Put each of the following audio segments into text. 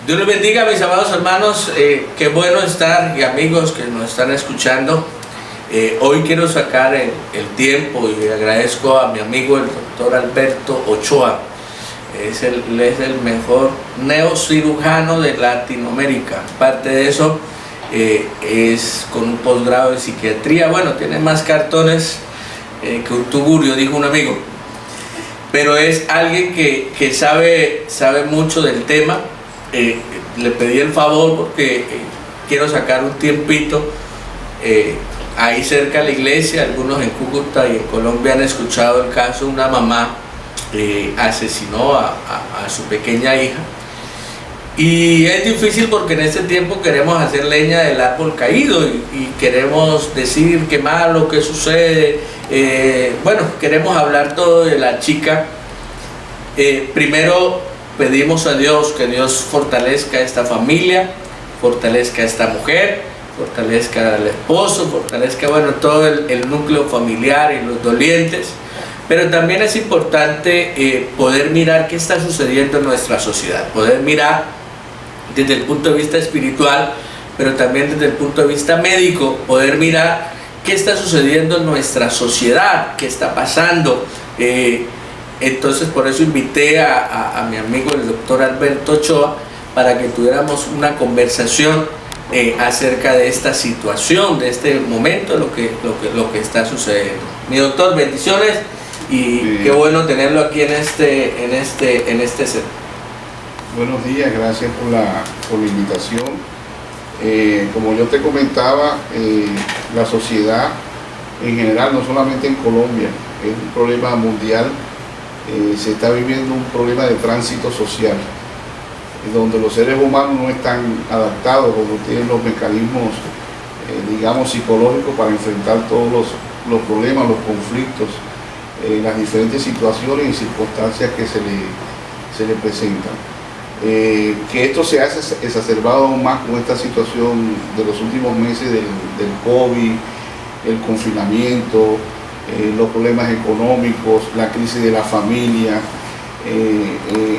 Dios les bendiga, mis amados hermanos. Qué bueno estar y amigos que nos están escuchando. Hoy quiero sacar el tiempo y agradezco a mi amigo el doctor Alberto Ochoa. Él es el mejor neurocirujano de Latinoamérica. Aparte de eso, es con un posgrado de psiquiatría. Bueno, tiene más cartones que un tugurio, dijo un amigo. Pero es alguien que sabe mucho del tema. Le pedí el favor porque quiero sacar un tiempito ahí cerca de la iglesia. Algunos en Cúcuta y en Colombia han escuchado el caso de una mamá asesinó a su pequeña hija, y es difícil porque en este tiempo queremos hacer leña del árbol caído y queremos decir qué malo, qué sucede. Bueno, queremos hablar todo de la chica. Primero pedimos a Dios que Dios fortalezca a esta familia, fortalezca a esta mujer, fortalezca al esposo, fortalezca, bueno, todo el núcleo familiar y los dolientes. Pero también es importante poder mirar qué está sucediendo en nuestra sociedad, poder mirar desde el punto de vista espiritual, pero también desde el punto de vista médico, poder mirar qué está sucediendo en nuestra sociedad, qué está pasando. Entonces por eso invité a mi amigo el doctor Alberto Ochoa para que tuviéramos una conversación acerca de esta situación, de este momento, lo que está sucediendo. Mi doctor, bendiciones y qué bueno tenerlo aquí en este set. Buenos días, gracias por la invitación. Como yo te comentaba, la sociedad en general, no solamente en Colombia, es un problema mundial. Se está viviendo un problema de tránsito social, donde los seres humanos no están adaptados o no tienen los mecanismos, digamos, psicológicos para enfrentar todos los problemas, los conflictos, las diferentes situaciones y circunstancias que se le presentan. Que esto se ha exacerbado aún más con esta situación de los últimos meses del COVID, el confinamiento, los problemas económicos, la crisis de la familia.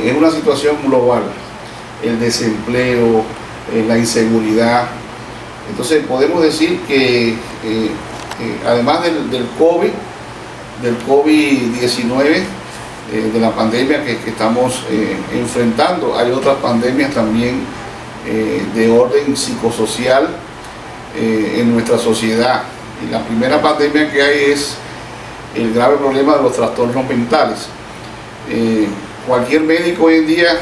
Es una situación global, el desempleo, la inseguridad. Entonces podemos decir que además del COVID-19, de la pandemia que estamos enfrentando, hay otras pandemias también de orden psicosocial en nuestra sociedad. Y la primera pandemia que hay es el grave problema de los trastornos mentales. Cualquier médico hoy en día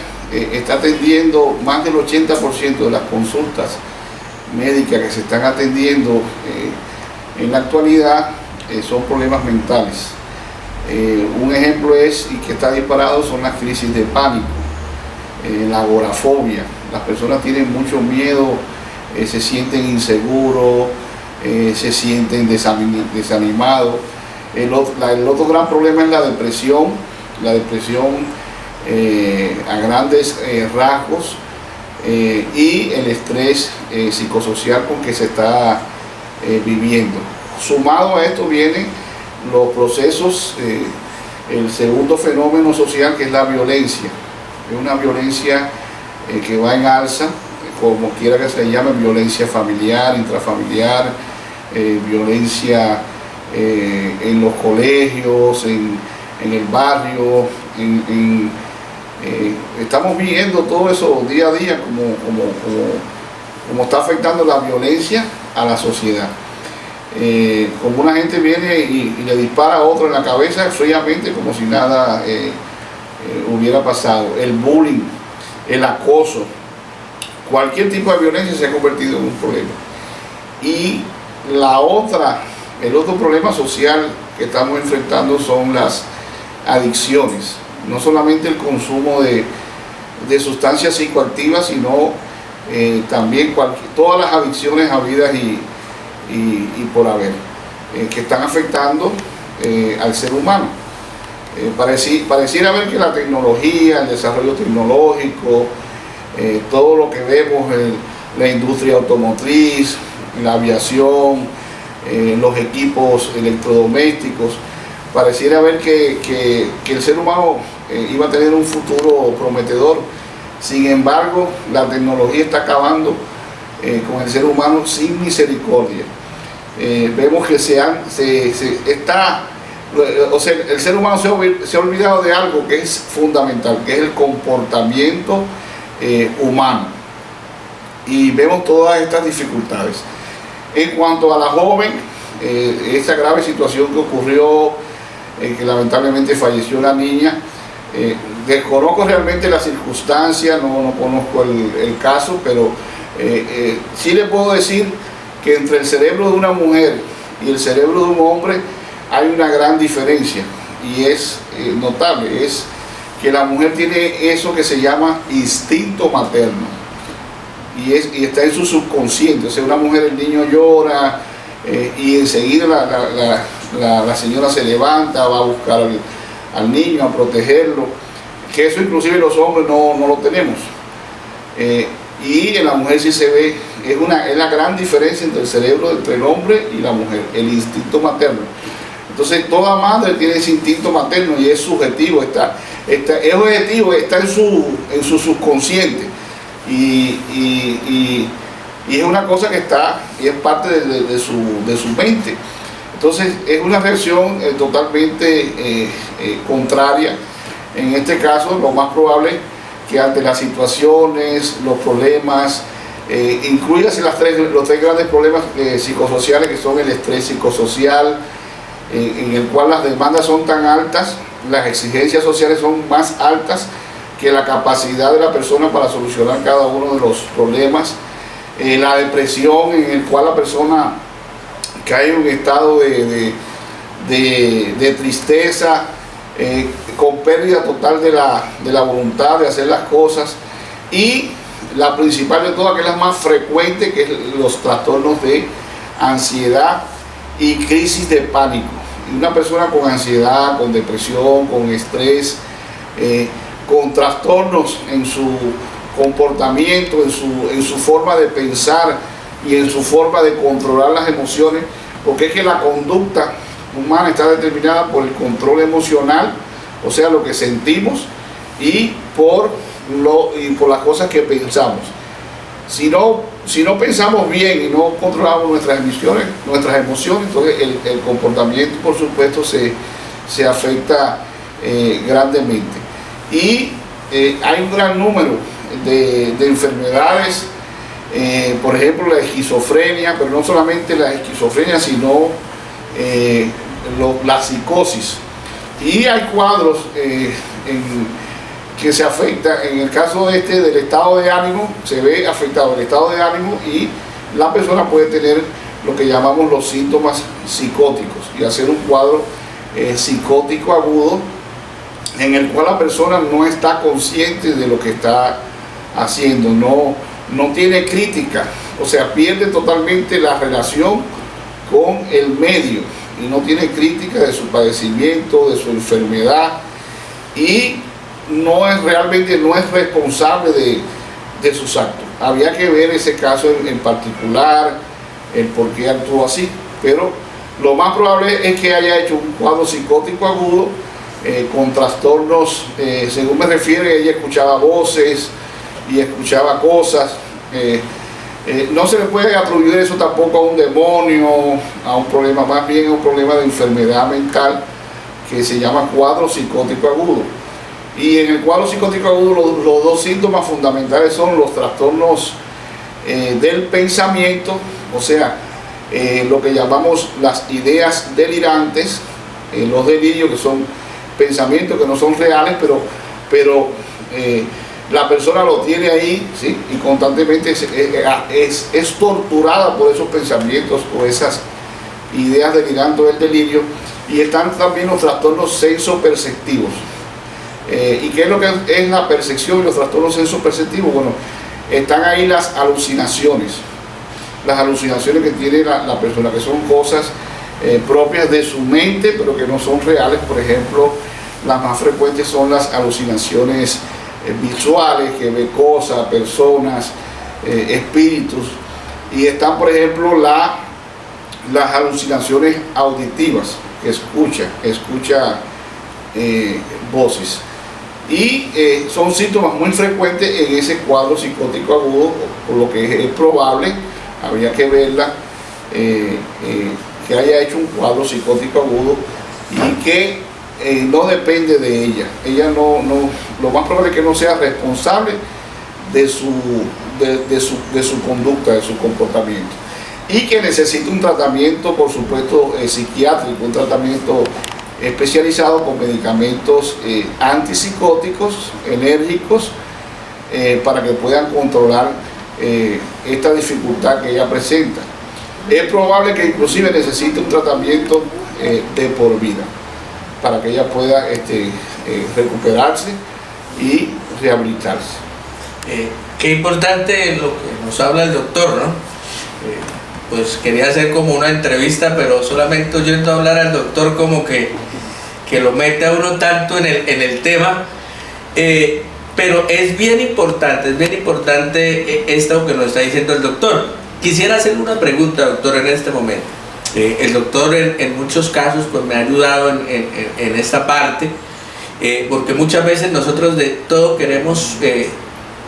está atendiendo más del 80% de las consultas médicas que se están atendiendo en la actualidad son problemas mentales. Un ejemplo es, y que está disparado, son las crisis de pánico, la agorafobia. Las personas tienen mucho miedo, se sienten inseguros, se sienten desanimados. El otro gran problema es la depresión a grandes rasgos, y el estrés psicosocial con que se está viviendo. Sumado a esto vienen los procesos, el segundo fenómeno social, que es la violencia. Es una violencia que va en alza, como quiera que se llame, violencia familiar, intrafamiliar, violencia en los colegios, en el barrio. Estamos viendo todo eso día a día, como está afectando la violencia a la sociedad. Como una gente viene y le dispara a otro en la cabeza fríamente, como si nada hubiera pasado. El bullying, el acoso, cualquier tipo de violencia se ha convertido en un problema. Y el otro problema social que estamos enfrentando son las adicciones. No solamente el consumo de sustancias psicoactivas, sino también todas las adicciones habidas y por haber, que están afectando al ser humano. Pareciera ver que la tecnología, el desarrollo tecnológico, todo lo que vemos en la industria automotriz, la aviación, los equipos electrodomésticos, pareciera ver que el ser humano iba a tener un futuro prometedor Sin embargo, la tecnología está acabando con el ser humano sin misericordia. Vemos que el ser humano se ha olvidado de algo que es fundamental, que es el comportamiento humano. Y vemos todas estas dificultades. En cuanto a la joven, esta grave situación que ocurrió, que lamentablemente falleció la niña, desconozco realmente las circunstancias, no conozco el caso, pero sí le puedo decir que entre el cerebro de una mujer y el cerebro de un hombre hay una gran diferencia, y es notable, es que la mujer tiene eso que se llama instinto materno, y está en su subconsciente. O sea, una mujer, el niño llora, y enseguida la señora se levanta, va a buscar al niño, a protegerlo, que eso inclusive los hombres no lo tenemos. Y en la mujer sí se ve, es la gran diferencia entre el cerebro, entre el hombre y la mujer, el instinto materno. Entonces toda madre tiene ese instinto materno y es subjetivo, es objetivo, está en su subconsciente, y es una cosa que está y es parte de su mente. Entonces es una reacción totalmente contraria. En este caso, lo más probable que ante las situaciones, los problemas, incluyas los tres grandes problemas psicosociales, que son el estrés psicosocial, en el cual las demandas son tan altas, las exigencias sociales son más altas que la capacidad de la persona para solucionar cada uno de los problemas, la depresión, en el cual la persona cae en un estado de tristeza, con pérdida total de la voluntad de hacer las cosas, y la principal de todas, que es la más frecuente, que es los trastornos de ansiedad y crisis de pánico. Y una persona con ansiedad, con depresión, con estrés, con trastornos en su comportamiento, en su forma de pensar y en su forma de controlar las emociones, porque es que la conducta humana está determinada por el control emocional, o sea, lo que sentimos, y por las cosas que pensamos. Si no pensamos bien y no controlamos nuestras emociones, entonces el comportamiento, por supuesto, se afecta grandemente. Y hay un gran número de enfermedades, por ejemplo la esquizofrenia, pero no solamente la esquizofrenia, sino la psicosis. Y hay cuadros que se afecta. En el caso del estado de ánimo, se ve afectado el estado de ánimo, y la persona puede tener lo que llamamos los síntomas psicóticos y hacer un cuadro psicótico agudo, en el cual la persona no está consciente de lo que está haciendo, no tiene crítica, o sea, pierde totalmente la relación con el medio y no tiene crítica de su padecimiento, de su enfermedad, y realmente no es responsable de sus actos. Había que ver ese caso en particular, el por qué actuó así, pero lo más probable es que haya hecho un cuadro psicótico agudo, con trastornos, según me refiere, ella escuchaba voces y escuchaba cosas. No se le puede atribuir eso tampoco a un demonio, a un problema, más bien a un problema de enfermedad mental que se llama cuadro psicótico agudo. Y en el cuadro psicótico agudo los dos síntomas fundamentales son los trastornos del pensamiento, o sea, lo que llamamos las ideas delirantes, los delirios, que son pensamientos que no son reales, pero la persona lo tiene ahí, ¿sí? Y constantemente es torturada por esos pensamientos o esas ideas delirantes del delirio. Y están también los trastornos sensoperceptivos. ¿Y qué es lo que es la percepción y los trastornos sensoperceptivos? Bueno, están ahí las alucinaciones que tiene la persona, que son cosas propias de su mente, pero que no son reales. Por ejemplo, las más frecuentes son las alucinaciones visuales, que ve cosas, personas, espíritus. Y están, por ejemplo, las alucinaciones auditivas, que escucha voces. y son síntomas muy frecuentes en ese cuadro psicótico agudo, por lo que es probable, habría que verla, que haya hecho un cuadro psicótico agudo y que no depende de ella. Ella lo más probable es que no sea responsable de su conducta, de su comportamiento, y que necesite un tratamiento, por supuesto, psiquiátrico, un tratamiento especializado con medicamentos antipsicóticos, enérgicos, para que puedan controlar esta dificultad que ella presenta. Es probable que inclusive necesite un tratamiento de por vida, para que ella pueda recuperarse y rehabilitarse. Qué importante lo que nos habla el doctor, ¿no? Pues quería hacer como una entrevista, pero solamente oyendo hablar al doctor como que lo mete a uno tanto en el tema, pero es bien importante esto que nos está diciendo el doctor. Quisiera hacer una pregunta, doctor, en este momento. El doctor en muchos casos pues me ha ayudado en esta parte, porque muchas veces nosotros de todo queremos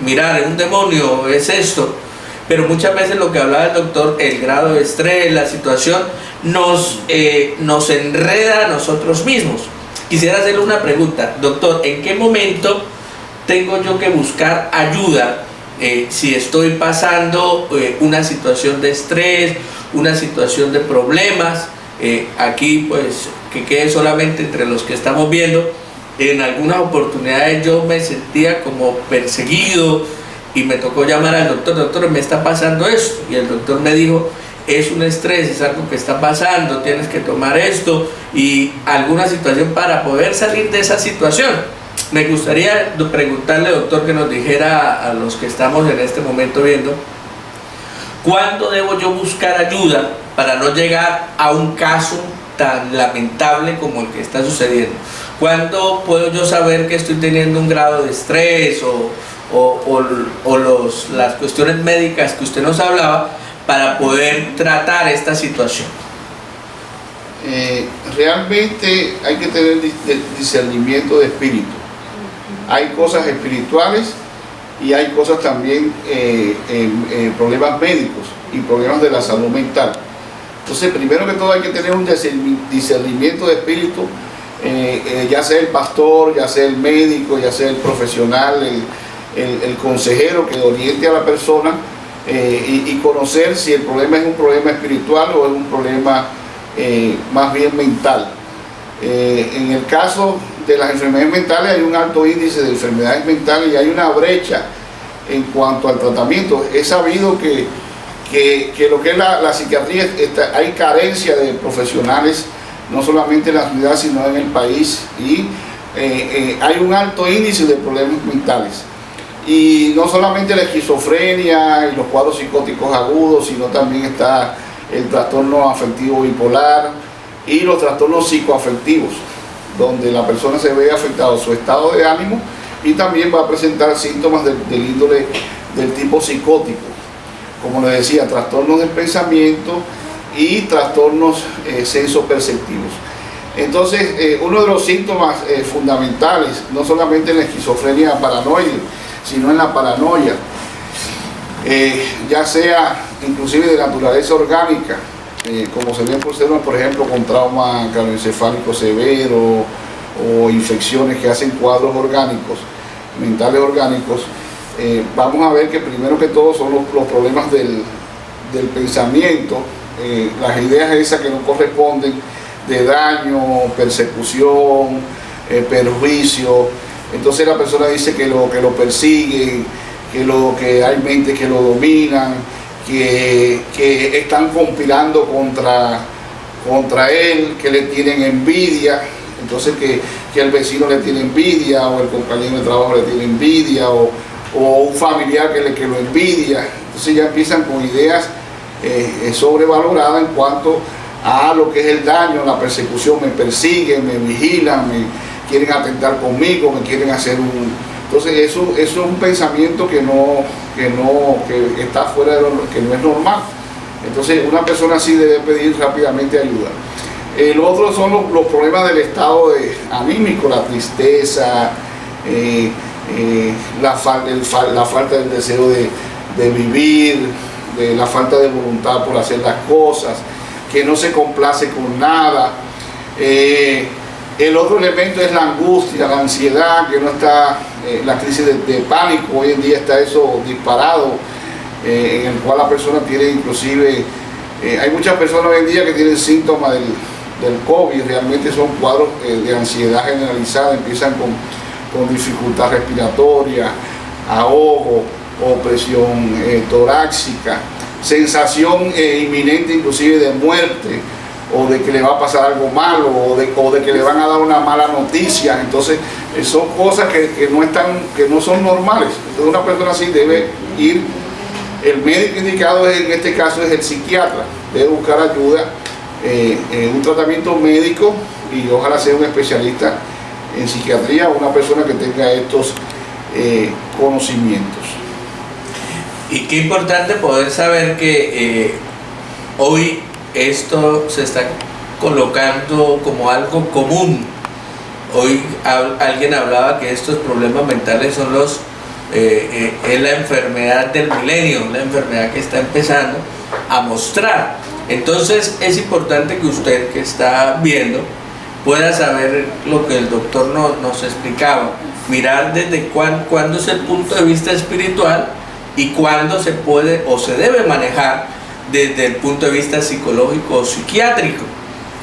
mirar, un demonio es esto, pero muchas veces lo que hablaba el doctor, el grado de estrés, la situación, nos enreda a nosotros mismos. Quisiera hacerle una pregunta, doctor, ¿en qué momento tengo yo que buscar ayuda si estoy pasando una situación de estrés, una situación de problemas? Aquí pues que quede solamente entre los que estamos viendo. En algunas oportunidades yo me sentía como perseguido y me tocó llamar al doctor, doctor, me está pasando esto, y el doctor me dijo, es un estrés, es algo que está pasando, tienes que tomar esto y alguna situación para poder salir de esa situación. Me gustaría preguntarle, doctor, que nos dijera a los que estamos en este momento viendo, ¿cuándo debo yo buscar ayuda para no llegar a un caso tan lamentable como el que está sucediendo? ¿Cuándo puedo yo saber que estoy teniendo un grado de estrés o las cuestiones médicas que usted nos hablaba para poder tratar esta situación? Realmente hay que tener discernimiento de espíritu. Hay cosas espirituales y hay cosas también, problemas médicos y problemas de la salud mental. Entonces, primero que todo hay que tener un discernimiento de espíritu, ya sea el pastor, ya sea el médico, ya sea el profesional, el consejero que oriente a la persona, y conocer si el problema es un problema espiritual o es un problema más bien mental. En el caso de las enfermedades mentales hay un alto índice de enfermedades mentales y hay una brecha en cuanto al tratamiento. Es sabido que lo que es la psiquiatría, hay carencia de profesionales, no solamente en la ciudad sino en el país, y hay un alto índice de problemas mentales. Y no solamente la esquizofrenia y los cuadros psicóticos agudos, sino también está el trastorno afectivo bipolar y los trastornos psicoafectivos, donde la persona se ve afectado su estado de ánimo y también va a presentar síntomas del índole del tipo psicótico, como les decía, trastornos del pensamiento y trastornos sensoperceptivos. Entonces, uno de los síntomas fundamentales, no solamente en la esquizofrenia paranoide, sino en la paranoia, ya sea inclusive de naturaleza orgánica, como se ve por ejemplo con trauma craneoencefálico severo o infecciones que hacen cuadros orgánicos, mentales orgánicos. Vamos a ver que primero que todo son los problemas del pensamiento, las ideas esas que no corresponden, de daño, persecución, perjuicio. Entonces la persona dice que lo persiguen, que hay mentes que lo dominan, que están conspirando contra él, que le tienen envidia. Entonces que el vecino le tiene envidia, o el compañero de trabajo le tiene envidia, o un familiar que lo envidia. Entonces ya empiezan con ideas sobrevaloradas en cuanto a lo que es el daño, la persecución. Me persiguen, me vigilan, me quieren atentar conmigo, me quieren hacer un... Entonces eso es un pensamiento que está fuera de que no es normal. Entonces una persona así debe pedir rápidamente ayuda. El otro son los problemas del estado anímico, la tristeza, la falta del deseo de vivir, de la falta de voluntad por hacer las cosas, que no se complace con nada. El otro elemento es la angustia, la ansiedad, que no está, la crisis de pánico. Hoy en día está eso disparado, en el cual la persona tiene inclusive, hay muchas personas hoy en día que tienen síntomas del COVID, realmente son cuadros de ansiedad generalizada, empiezan con dificultad respiratoria, ahogo, opresión torácica, sensación inminente inclusive de muerte, o de que le va a pasar algo malo, o de que le van a dar una mala noticia. Entonces son cosas que no son normales. Entonces una persona así debe ir, el médico indicado en este caso es el psiquiatra, debe buscar ayuda, un tratamiento médico, y ojalá sea un especialista en psiquiatría o una persona que tenga estos conocimientos. Y qué importante poder saber que hoy esto se está colocando como algo común. Hoy alguien hablaba que estos problemas mentales son es la enfermedad del milenio, la enfermedad que está empezando a mostrar. Entonces es importante que usted, que está viendo, pueda saber lo que el doctor nos explicaba, mirar desde cuándo es el punto de vista espiritual y cuándo se puede o se debe manejar desde el punto de vista psicológico o psiquiátrico.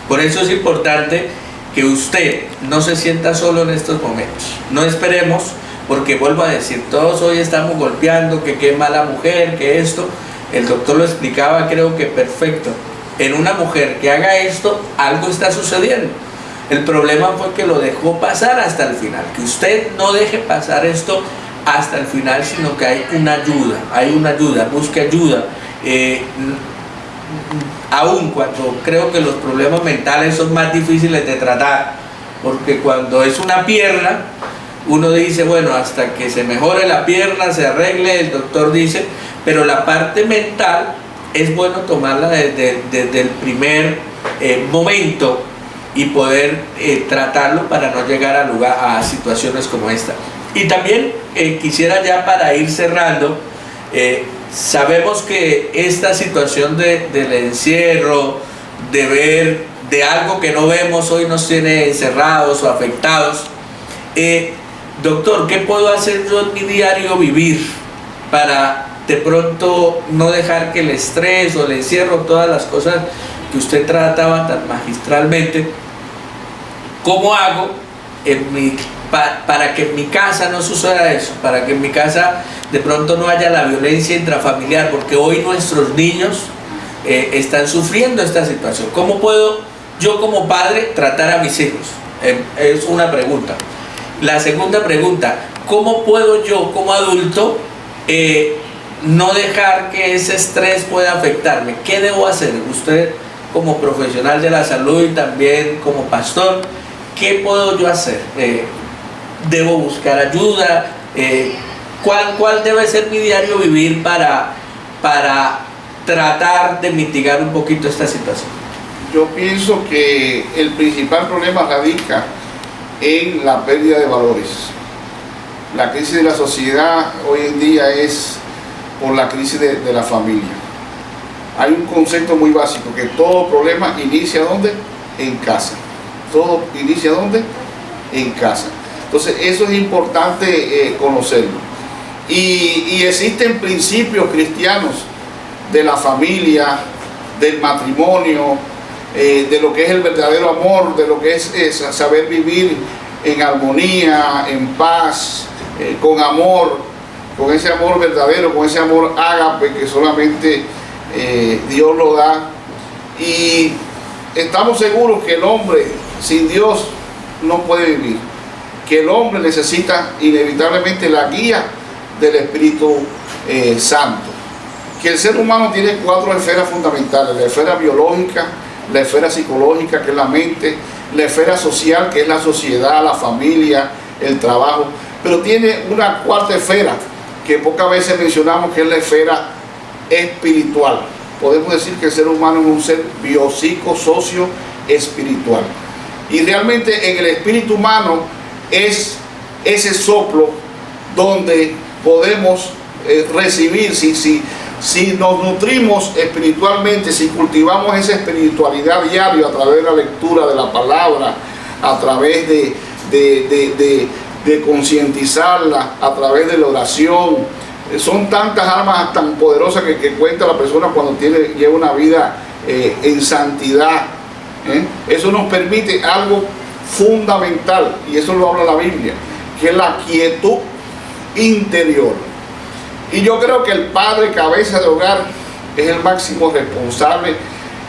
Por eso es importante que usted no se sienta solo en estos momentos. No esperemos, porque vuelvo a decir, todos hoy estamos golpeando, que qué mala mujer, que esto. El doctor lo explicaba, creo que perfecto. En una mujer que haga esto, algo está sucediendo. El problema fue que lo dejó pasar hasta el final. Que usted no deje pasar esto hasta el final, sino que hay una ayuda, busque ayuda. Aún cuando creo que los problemas mentales son más difíciles de tratar, porque cuando es una pierna, uno dice, bueno, hasta que se mejore la pierna, se arregle, el doctor dice, pero la parte mental es bueno tomarla desde el primer momento y poder tratarlo para no llegar a situaciones como esta. Y también quisiera, ya para ir cerrando, sabemos que esta situación del encierro, de ver de algo que no vemos, hoy nos tiene encerrados o afectados. Doctor, ¿qué puedo hacer yo en mi diario vivir para de pronto no dejar que el estrés o el encierro, todas las cosas que usted trataba tan magistralmente, cómo hago para que en mi casa no suceda eso, para que en mi casa de pronto no haya la violencia intrafamiliar, porque hoy nuestros niños están sufriendo esta situación? ¿Cómo puedo yo como padre tratar a mis hijos? Es una pregunta. La segunda pregunta, ¿cómo puedo yo como adulto no dejar que ese estrés pueda afectarme? ¿Qué debo hacer? Usted como profesional de la salud y también como pastor, ¿qué puedo yo hacer? ¿Debo buscar ayuda? ¿Cuál debe ser mi diario vivir para tratar de mitigar un poquito esta situación? Yo pienso que el principal problema radica en la pérdida de valores. La crisis de la sociedad hoy en día es por la crisis de la familia. Hay un concepto muy básico, que todo problema inicia ¿dónde? En casa. Todo inicia ¿dónde? En casa. Entonces eso es importante conocerlo. Y existen principios cristianos de la familia, del matrimonio, de lo que es el verdadero amor, de lo que es saber vivir en armonía, en paz, con amor, con ese amor verdadero, con ese amor ágape que solamente Dios lo da. Y estamos seguros que el hombre sin Dios no puede vivir, que el hombre necesita inevitablemente la guía del Espíritu Santo, que el ser humano tiene 4 esferas fundamentales: la esfera biológica, la esfera psicológica, que es la mente, la esfera social, que es la sociedad, la familia, el trabajo, pero tiene una 4ª esfera que pocas veces mencionamos, que es la esfera espiritual. Podemos decir que el ser humano es un ser biopsico, socio, espiritual. Y realmente en el espíritu humano es ese soplo donde podemos recibir, si nos nutrimos espiritualmente, si cultivamos esa espiritualidad diaria a través de la lectura de la palabra, a través de concientizarla, a través de la oración. Son tantas armas tan poderosas que cuenta la persona cuando lleva una vida en santidad. Eso nos permite algo fundamental, y eso lo habla la Biblia, que es la quietud interior. Y yo creo que el padre, cabeza de hogar, es el máximo responsable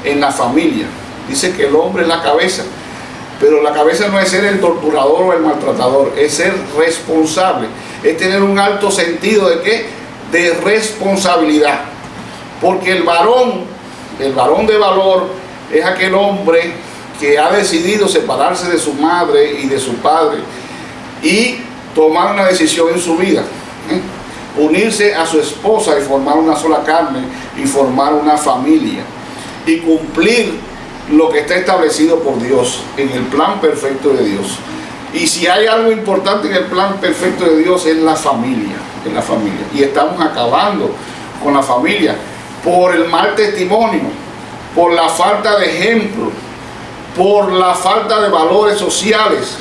en la familia. Dice que el hombre es la cabeza, pero la cabeza no es ser el torturador o el maltratador, es ser responsable, es tener un alto sentido de ¿qué? De responsabilidad. Porque el varón de valor es aquel hombre que ha decidido separarse de su madre y de su padre y tomar una decisión en su vida, unirse a su esposa y formar una sola carne y formar una familia y cumplir lo que está establecido por Dios en el plan perfecto de Dios. Y si hay algo importante en el plan perfecto de Dios, es la familia, y estamos acabando con la familia por el mal testimonio, por la falta de ejemplo, por la falta de valores sociales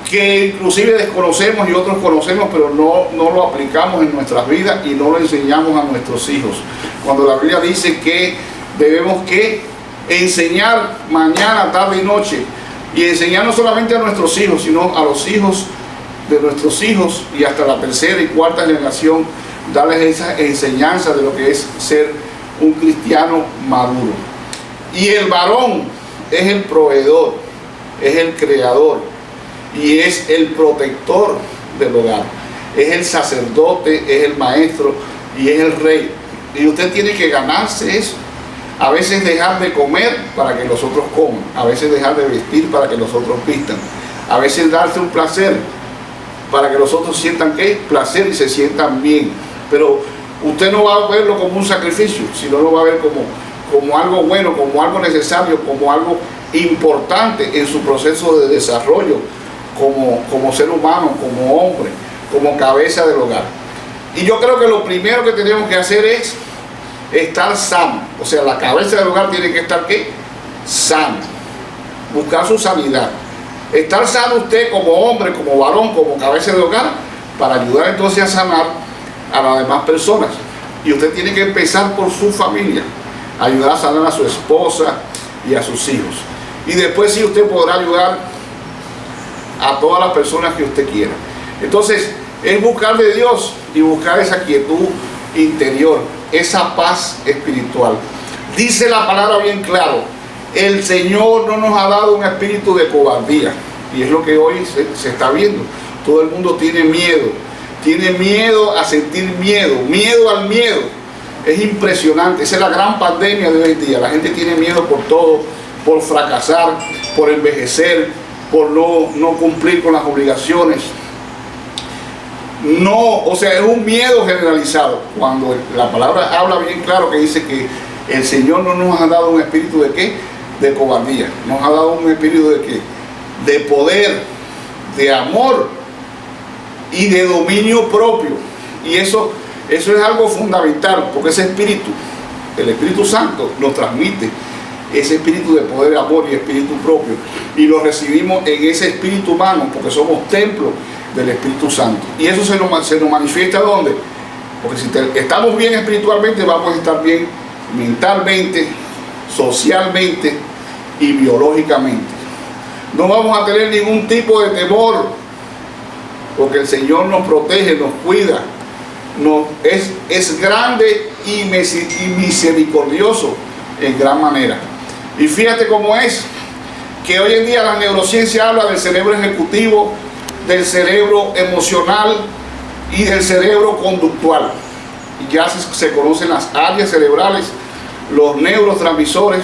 que inclusive desconocemos y otros conocemos, pero no lo aplicamos en nuestras vidas y no lo enseñamos a nuestros hijos. Cuando la Biblia dice que debemos enseñar mañana, tarde y noche, y enseñar no solamente a nuestros hijos, sino a los hijos de nuestros hijos y hasta la tercera y cuarta generación, darles esa enseñanza de lo que es ser un cristiano maduro. Y el varón es el proveedor, es el creador y es el protector del hogar, es el sacerdote, es el maestro y es el rey. Y usted tiene que ganarse eso. A veces dejar de comer para que los otros coman, a veces dejar de vestir para que los otros vistan, a veces darse un placer para que los otros sientan placer y se sientan bien. Pero usted no va a verlo como un sacrificio, sino lo va a ver como algo bueno, como algo necesario, como algo importante en su proceso de desarrollo como ser humano, como hombre, como cabeza del hogar. Y yo creo que lo primero que tenemos que hacer es estar sano. O sea, la cabeza del hogar tiene que estar sano, buscar su sanidad. Estar sano usted como hombre, como varón, como cabeza de hogar, para ayudar entonces a sanar a las demás personas. Y usted tiene que empezar por su familia, ayudar a sanar a su esposa y a sus hijos. Y después sí usted podrá ayudar a todas las personas que usted quiera. Entonces es buscar de Dios y buscar esa quietud interior, esa paz espiritual. Dice la palabra bien claro: el Señor no nos ha dado un espíritu de cobardía, y es lo que hoy se está viendo. Todo el mundo tiene miedo a sentir miedo al miedo. Es impresionante, esa es la gran pandemia de hoy en día. La gente tiene miedo por todo, por fracasar, por envejecer, por no cumplir con las obligaciones. O sea, es un miedo generalizado, cuando la palabra habla bien claro que dice que el Señor no nos ha dado un espíritu de cobardía, nos ha dado un espíritu de poder, de amor y de dominio propio. Y eso es algo fundamental, porque ese espíritu, el Espíritu Santo, nos transmite ese espíritu de poder, amor y espíritu propio, y lo recibimos en ese espíritu humano, porque somos templo del Espíritu Santo. Y eso se nos manifiesta ¿dónde? Porque si estamos bien espiritualmente, vamos a estar bien mentalmente, socialmente y biológicamente. No vamos a tener ningún tipo de temor, porque el Señor nos protege, nos cuida, es grande y misericordioso en gran manera. Y fíjate cómo es que hoy en día la neurociencia habla del cerebro ejecutivo, del cerebro emocional y del cerebro conductual. Y ya se conocen las áreas cerebrales, los neurotransmisores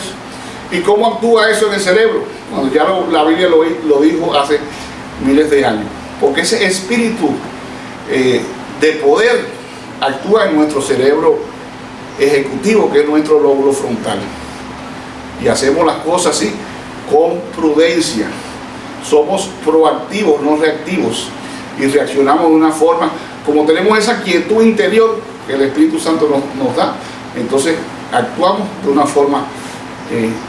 y cómo actúa eso en el cerebro, cuando ya la Biblia lo dijo hace miles de años. Porque ese espíritu de poder actúa en nuestro cerebro ejecutivo, que es nuestro lóbulo frontal. Y hacemos las cosas así, con prudencia. Somos proactivos, no reactivos. y reaccionamos de una forma, como tenemos esa quietud interior que el Espíritu Santo nos da, entonces actuamos de una forma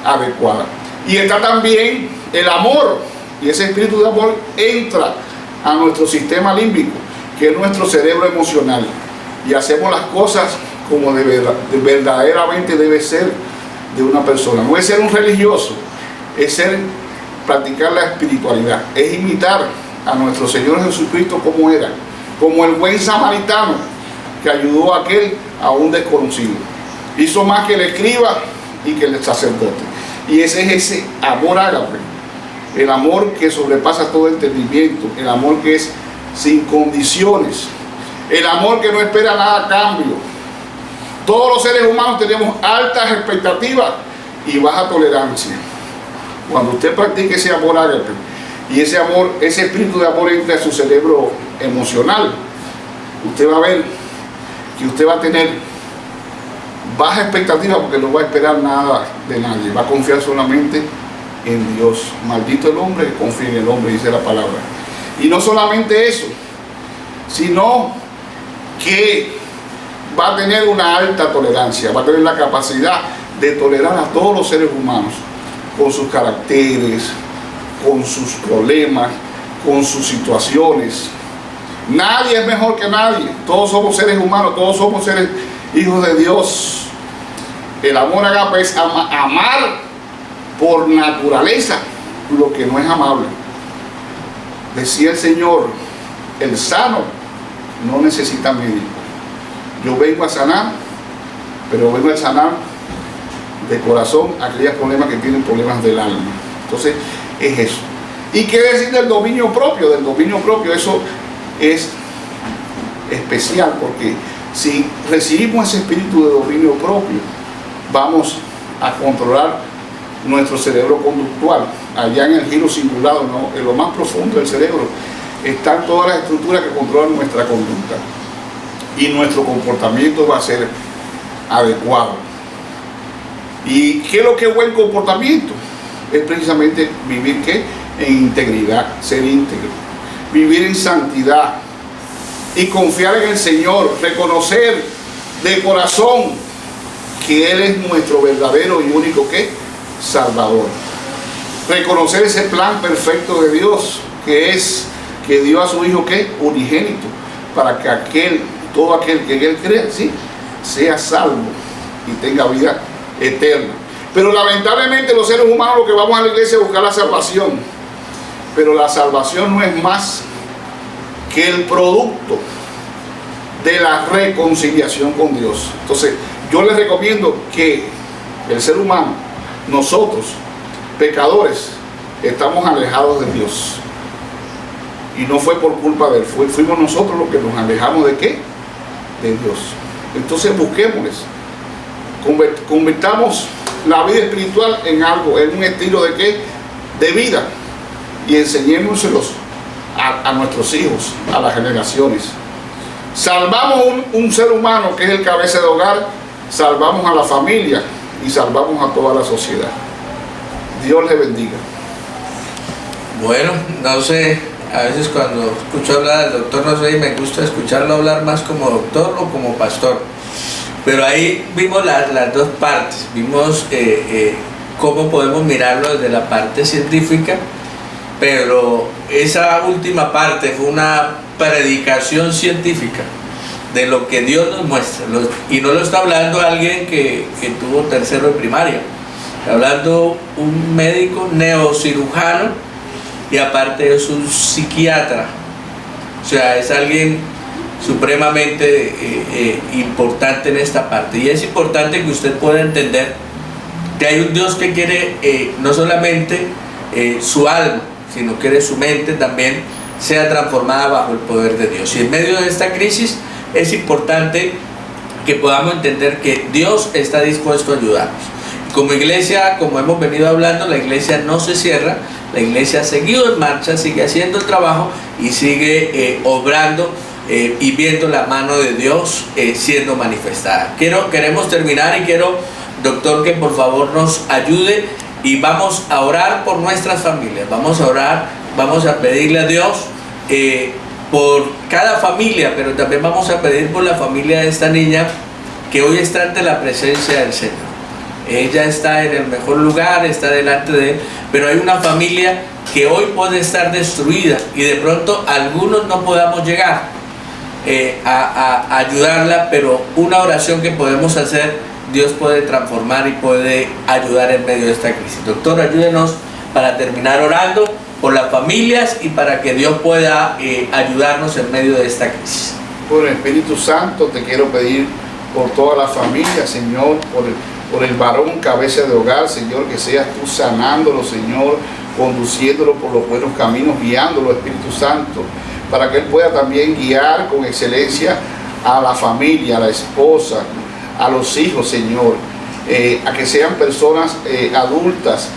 adecuada. Y está también el amor, y ese espíritu de amor entra a nuestro sistema límbico, que es nuestro cerebro emocional, y hacemos las cosas como verdaderamente debe ser de una persona. No es ser un religioso, es practicar la espiritualidad, es imitar a nuestro Señor Jesucristo como era, como el buen samaritano que ayudó a un desconocido. Hizo más que el escriba y que el sacerdote. Y ese es ese amor ágape, el amor que sobrepasa todo entendimiento, el amor que es sin condiciones, el amor que no espera nada a cambio. Todos los seres humanos tenemos altas expectativas y baja tolerancia. Cuando usted practique ese amor ágape y ese amor, ese espíritu de amor entra a su cerebro emocional, usted va a ver que usted va a tener baja expectativa porque no va a esperar nada de nadie, va a confiar solamente en Dios. Maldito el hombre que confía en el hombre, dice la palabra. Y no solamente eso, sino que va a tener una alta tolerancia, va a tener la capacidad de tolerar a todos los seres humanos, con sus caracteres, con sus problemas, con sus situaciones. Nadie es mejor que nadie, todos somos seres humanos, todos somos seres hijos de Dios. El amor ágape es amar por naturaleza lo que no es amable. Decía el Señor, el sano no necesita médico. Yo vengo a sanar, pero vengo a sanar de corazón aquellos problemas que tienen problemas del alma. Entonces es eso. ¿Y qué decir del dominio propio? Del dominio propio, eso es especial, porque si recibimos ese espíritu de dominio propio, vamos a controlar nuestro cerebro conductual. Allá en el giro cingulado, ¿no? En lo más profundo del cerebro están todas las estructuras que controlan nuestra conducta, y nuestro comportamiento va a ser adecuado. ¿Y qué es lo que es buen comportamiento? Es precisamente vivir ¿qué? En integridad, ser íntegro, vivir en santidad y confiar en el Señor, reconocer de corazón que Él es nuestro verdadero y único ¿qué? Salvador. Reconocer ese plan perfecto de Dios, que es que dio a su Hijo ¿qué? Unigénito, para que todo aquel que en Él crea, ¿sí? sea salvo y tenga vida eterna. Pero lamentablemente los seres humanos lo que vamos a la iglesia es buscar la salvación, pero la salvación no es más que el producto de la reconciliación con Dios. Entonces yo les recomiendo que el ser humano, nosotros pecadores, estamos alejados de Dios, y no fue por culpa de Él, fuimos nosotros los que nos alejamos de ¿qué? De Dios. Entonces busquémosles, convirtamos la vida espiritual en algo, en un estilo de ¿qué? De vida, y enseñémoselos a nuestros hijos, a las generaciones. Salvamos un ser humano que es el cabeza de hogar, salvamos a la familia y salvamos a toda la sociedad. Dios le bendiga. Bueno, no sé, a veces cuando escucho hablar del doctor Rosey me gusta escucharlo hablar más como doctor o como pastor. Pero ahí vimos las dos partes, vimos cómo podemos mirarlo desde la parte científica, pero esa última parte fue una predicación científica de lo que Dios nos muestra, y no lo está hablando alguien que tuvo tercero de primaria, está hablando un médico neurocirujano y aparte es un psiquiatra, o sea, es alguien supremamente importante en esta parte. Y es importante que usted pueda entender que hay un Dios que quiere no solamente su alma, sino quiere su mente también sea transformada bajo el poder de Dios. Y en medio de esta crisis es importante que podamos entender que Dios está dispuesto a ayudarnos. Como iglesia, como hemos venido hablando, la iglesia no se cierra, la iglesia ha seguido en marcha, sigue haciendo el trabajo y sigue obrando y viendo la mano de Dios siendo manifestada. Queremos terminar y quiero, doctor, que por favor nos ayude y vamos a orar por nuestras familias, vamos a orar, vamos a pedirle a Dios por cada familia, pero también vamos a pedir por la familia de esta niña que hoy está ante la presencia del Señor. Ella está en el mejor lugar, está delante de Él, pero hay una familia que hoy puede estar destruida y de pronto algunos no podamos llegar a ayudarla, pero una oración que podemos hacer, Dios puede transformar y puede ayudar en medio de esta crisis. Doctor, ayúdenos para terminar orando por las familias y para que Dios pueda ayudarnos en medio de esta crisis. Por el Espíritu Santo te quiero pedir por toda la familia, Señor, por el varón cabeza de hogar, Señor, que seas tú sanándolo, Señor, conduciéndolo por los buenos caminos, guiándolo, Espíritu Santo, para que Él pueda también guiar con excelencia a la familia, a la esposa, a los hijos, Señor, a que sean personas adultas,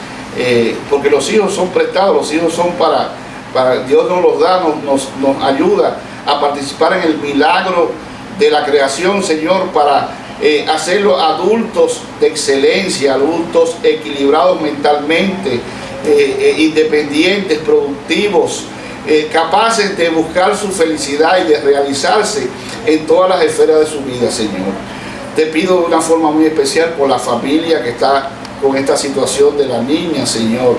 porque los hijos son prestados, los hijos son para Dios nos los da, nos ayuda a participar en el milagro de la creación, Señor, para hacerlos adultos de excelencia, adultos equilibrados mentalmente, independientes, productivos, capaces de buscar su felicidad y de realizarse en todas las esferas de su vida, Señor. Te pido de una forma muy especial por la familia que está con esta situación de la niña, Señor.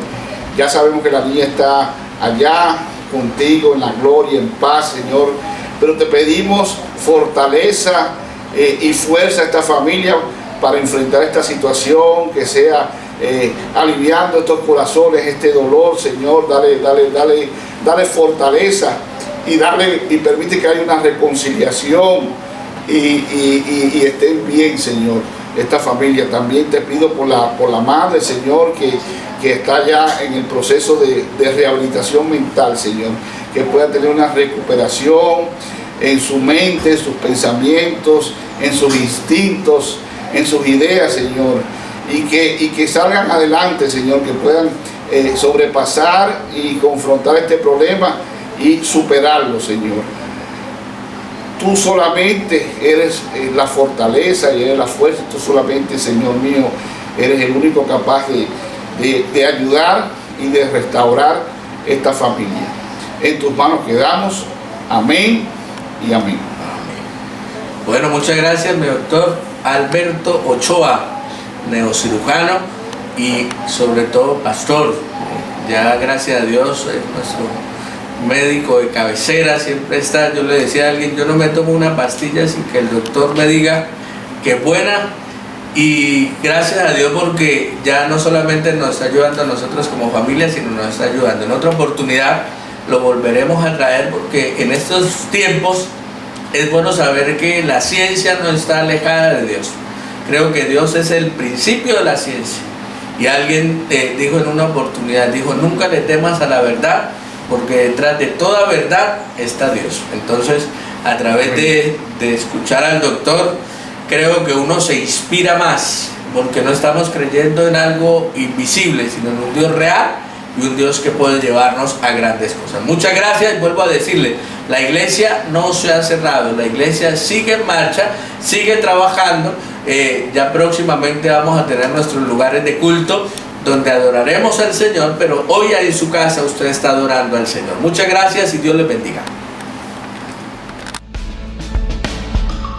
Ya sabemos que la niña está allá contigo en la gloria, en paz, Señor, pero te pedimos fortaleza y fuerza a esta familia para enfrentar esta situación, que sea aliviando estos corazones, este dolor, Señor. Dale fortaleza y permite que haya una reconciliación y estén bien, Señor, esta familia. También te pido por la madre, Señor, que está ya en el proceso de rehabilitación mental, Señor, que pueda tener una recuperación en su mente, en sus pensamientos, en sus instintos, en sus ideas, Señor, y que salgan adelante, Señor, que puedan sobrepasar y confrontar este problema y superarlo, Señor. Tú solamente eres la fortaleza y eres la fuerza. Tú solamente, Señor mío, eres el único capaz de ayudar y de restaurar esta familia. En tus manos quedamos. Amén y amén. Bueno, muchas gracias, mi doctor Alberto Ochoa, neocirujano y sobre todo pastor. Ya gracias a Dios, nuestro médico de cabecera siempre está. Yo le decía a alguien, yo no me tomo una pastilla sin que el doctor me diga que es buena, y gracias a Dios porque ya no solamente nos está ayudando a nosotros como familia, sino nos está ayudando. En otra oportunidad lo volveremos a traer, porque en estos tiempos es bueno saber que la ciencia no está alejada de Dios. Creo que Dios es el principio de la ciencia, y alguien dijo en una oportunidad, dijo, nunca le temas a la verdad, porque detrás de toda verdad está Dios. Entonces, a través de escuchar al doctor, creo que uno se inspira más, porque no estamos creyendo en algo invisible, sino en un Dios real y un Dios que puede llevarnos a grandes cosas. Muchas gracias, y vuelvo a decirle, la iglesia no se ha cerrado, la iglesia sigue en marcha, sigue trabajando. Ya próximamente vamos a tener nuestros lugares de culto donde adoraremos al Señor, pero hoy en su casa usted está adorando al Señor. Muchas gracias y Dios les bendiga.